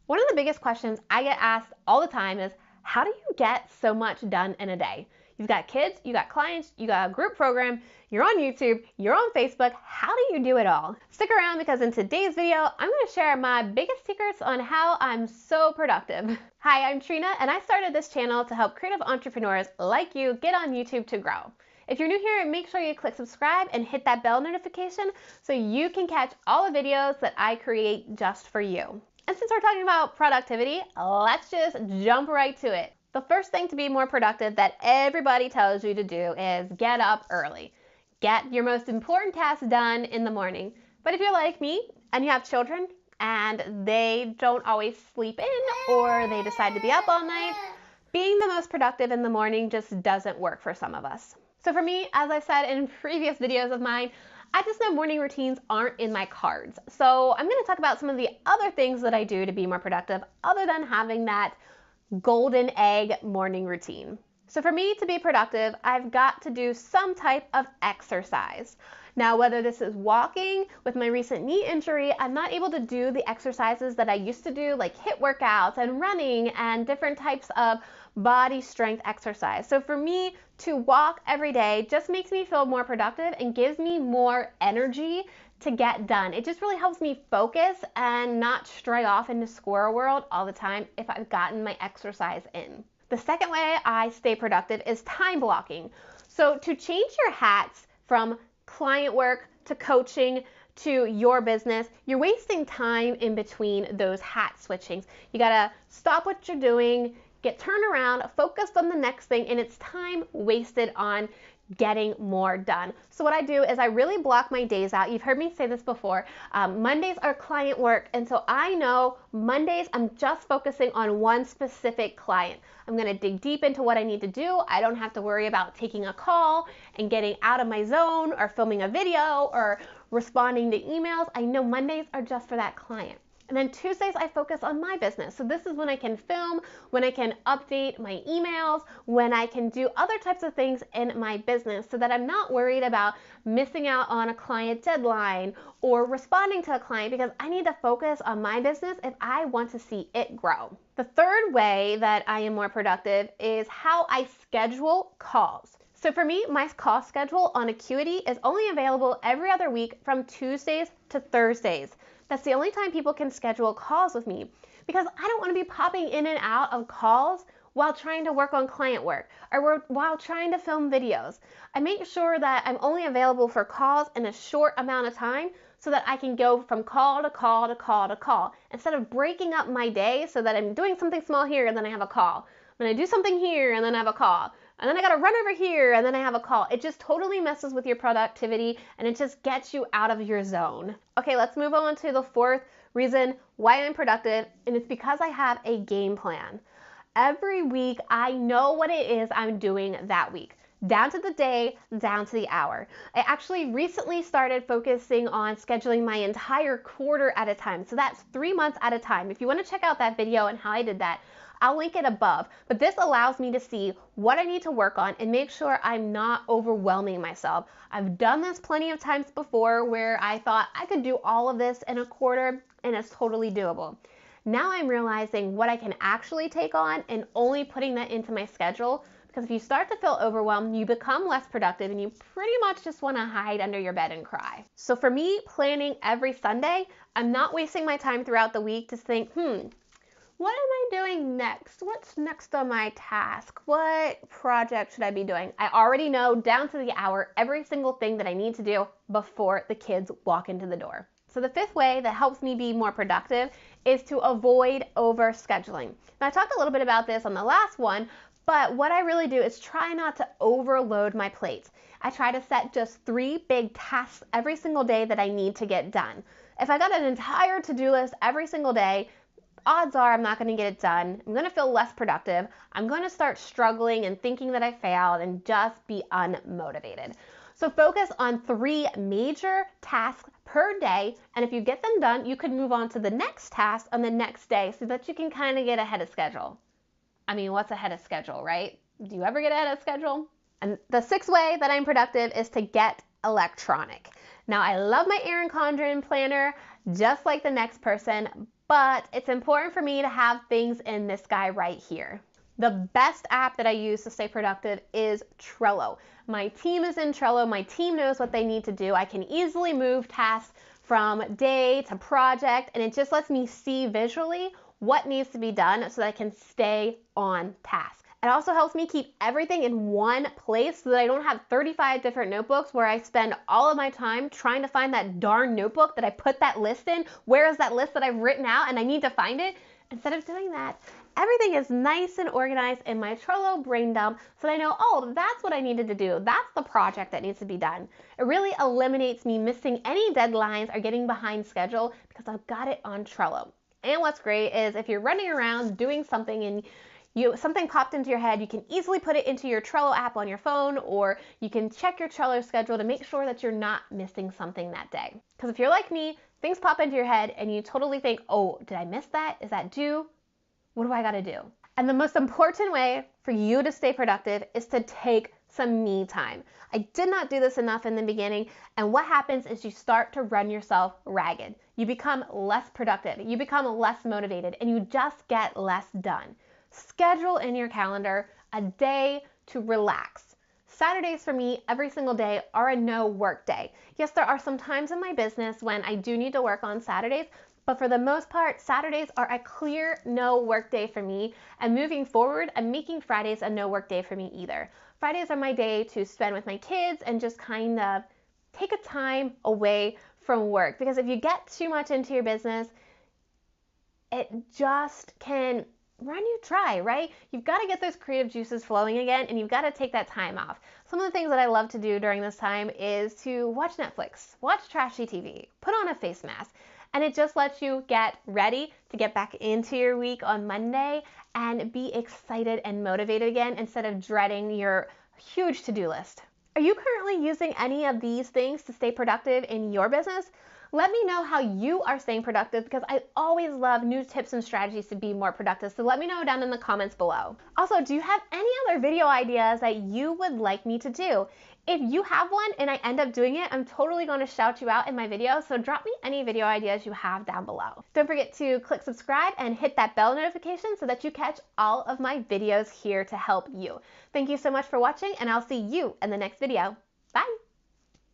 One of the biggest questions I get asked all the time is, how do you get so much done in a day? You've got kids, you got clients, you got a group program, you're on YouTube, you're on Facebook. How do you do it all? Stick around because in today's video, I'm going to share my biggest secrets on how I'm so productive. Hi, I'm Trina, and I started this channel to help creative entrepreneurs like you get on YouTube to grow. If you're new here, make sure you click subscribe and hit that bell notification so you can catch all the videos that I create just for you. And since we're talking about productivity, let's just jump right to it. The first thing to be more productive that everybody tells you to do is get up early. Get your most important tasks done in the morning. But if you're like me and you have children and they don't always sleep in or they decide to be up all night, being the most productive in the morning just doesn't work for some of us. So for me, as I said in previous videos of mine, I just know morning routines aren't in my cards. So I'm going to talk about some of the other things that I do to be more productive other than having that golden egg morning routine. So for me to be productive, I've got to do some type of exercise. Now, whether this is walking, with my recent knee injury, I'm not able to do the exercises that I used to do, like HIIT workouts and running and different types of body strength exercise. So for me to walk every day just makes me feel more productive and gives me more energy to get done. It just really helps me focus and not stray off into squirrel world all the time if I've gotten my exercise in. The second way I stay productive is time blocking. So to change your hats from client work to coaching to your business, you're wasting time in between those hat switchings. You gotta stop what you're doing, get turned around, focused on the next thing, and it's time wasted on getting more done. So what I do is I really block my days out. You've heard me say this before. Mondays are client work, and so I know Mondays I'm just focusing on one specific client. I'm gonna dig deep into what I need to do. I don't have to worry about taking a call and getting out of my zone or filming a video or responding to emails. I know Mondays are just for that client. And then Tuesdays, I focus on my business. So this is when I can film, when I can update my emails, when I can do other types of things in my business so that I'm not worried about missing out on a client deadline or responding to a client because I need to focus on my business if I want to see it grow. The third way that I am more productive is how I schedule calls. So for me, my call schedule on Acuity is only available every other week from Tuesdays to Thursdays. That's the only time people can schedule calls with me because I don't want to be popping in and out of calls while trying to work on client work or while trying to film videos. I make sure that I'm only available for calls in a short amount of time so that I can go from call to call to call to call instead of breaking up my day so that I'm doing something small here and then I have a call. Then I do something here and then I have a call. And then I gotta run over here and then I have a call. It just totally messes with your productivity and it just gets you out of your zone. Okay, let's move on to the fourth reason why I'm productive, and it's because I have a game plan. Every week, I know what it is I'm doing that week. Down to the day, down to the hour. I actually recently started focusing on scheduling my entire quarter at a time. So that's 3 months at a time. If you want to check out that video and how I did that, I'll link it above. But this allows me to see what I need to work on and make sure I'm not overwhelming myself. I've done this plenty of times before where I thought I could do all of this in a quarter and it's totally doable. Now I'm realizing what I can actually take on and only putting that into my schedule. Because if you start to feel overwhelmed, you become less productive and you pretty much just want to hide under your bed and cry. So for me, planning every Sunday, I'm not wasting my time throughout the week to think, what am I doing next? What's next on my task? What project should I be doing? I already know down to the hour every single thing that I need to do before the kids walk into the door. So the fifth way that helps me be more productive is to avoid overscheduling. Now I talked a little bit about this on the last one, but what I really do is try not to overload my plate. I try to set just 3 big tasks every single day that I need to get done. If I got an entire to-do list every single day, odds are I'm not going to get it done. I'm going to feel less productive. I'm going to start struggling and thinking that I failed and just be unmotivated. So focus on 3 major tasks per day, and if you get them done, you could move on to the next task on the next day so that you can kind of get ahead of schedule. I mean, what's ahead of schedule, right? Do you ever get ahead of schedule? And the 6th way that I'm productive is to get electronic. Now, I love my Erin Condren planner just like the next person, but it's important for me to have things in this guy right here. The best app that I use to stay productive is Trello. My team is in Trello. My team knows what they need to do. I can easily move tasks from day to project, and it just lets me see visually what needs to be done so that I can stay on task. It also helps me keep everything in one place so that I don't have 35 different notebooks where I spend all of my time trying to find that darn notebook that I put that list in. Where is that list that I've written out and I need to find it? Instead of doing that, everything is nice and organized in my Trello brain dump so that I know, oh, that's what I needed to do. That's the project that needs to be done. It really eliminates me missing any deadlines or getting behind schedule because I've got it on Trello. And what's great is if you're running around doing something and something popped into your head, you can easily put it into your Trello app on your phone, or you can check your Trello schedule to make sure that you're not missing something that day. Because if you're like me, things pop into your head and you totally think, oh, did I miss that? Is that due? What do I gotta do? And the most important way for you to stay productive is to take some me time. I did not do this enough in the beginning, and what happens is you start to run yourself ragged. You become less productive, you become less motivated, and you just get less done. Schedule in your calendar a day to relax. Saturdays for me every single day are a no work day. Yes, there are some times in my business when I do need to work on Saturdays, but for the most part, Saturdays are a clear no work day for me. And moving forward, I'm making Fridays a no work day for me either. Fridays are my day to spend with my kids and just kind of take a time away from work. Because if you get too much into your business, it just can run you dry, right? You've got to get those creative juices flowing again, and you've got to take that time off. Some of the things that I love to do during this time is to watch Netflix, watch trashy TV, put on a face mask, and it just lets you get ready to get back into your week on Monday and be excited and motivated again instead of dreading your huge to-do list. Are you currently using any of these things to stay productive in your business? Let me know how you are staying productive because I always love new tips and strategies to be more productive. So let me know down in the comments below. Also, do you have any other video ideas that you would like me to do? If you have one and I end up doing it, I'm totally going to shout you out in my video. So drop me any video ideas you have down below. Don't forget to click subscribe and hit that bell notification so that you catch all of my videos here to help you. Thank you so much for watching, and I'll see you in the next video. Bye.